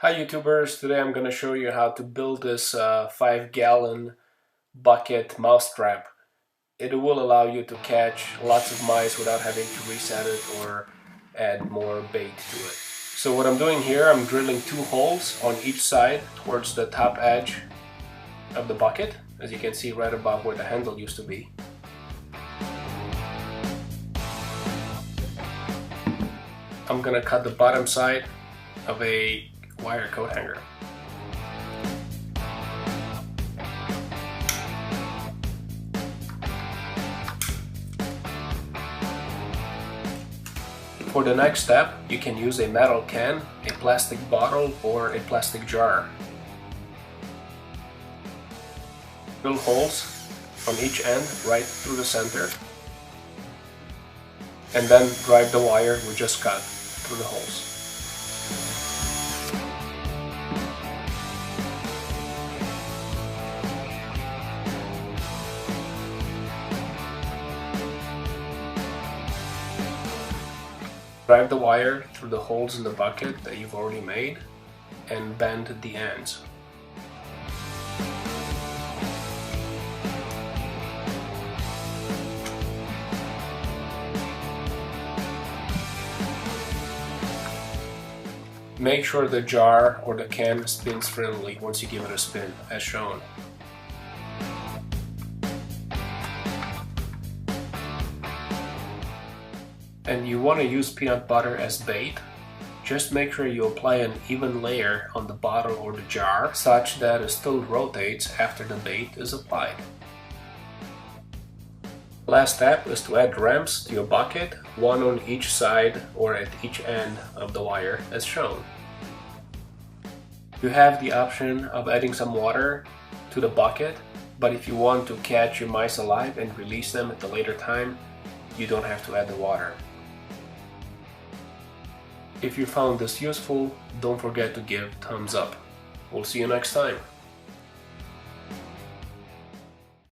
Hi YouTubers, today I'm going to show you how to build this 5-gallon bucket mouse trap. It will allow you to catch lots of mice without having to reset it or add more bait to it. So what I'm doing here, I'm drilling 2 holes on each side towards the top edge of the bucket, as you can see right above where the handle used to be. I'm going to cut the bottom side of a wire coat hanger. For the next step, you can use a metal can, a plastic bottle, or a plastic jar. Drill holes on each end right through the center, and then drive the wire we just cut through the holes. Drive the wire through the holes in the bucket that you've already made and bend the ends. Make sure the jar or the can spins freely once you give it a spin, as shown. And you want to use peanut butter as bait. Just make sure you apply an even layer on the bottle or the jar such that it still rotates after the bait is applied. Last step is to add ramps to your bucket, one on each side or at each end of the wire as shown. You have the option of adding some water to the bucket, but if you want to catch your mice alive and release them at a later time, you don't have to add the water. If you found this useful, don't forget to give thumbs up. We'll see you next time.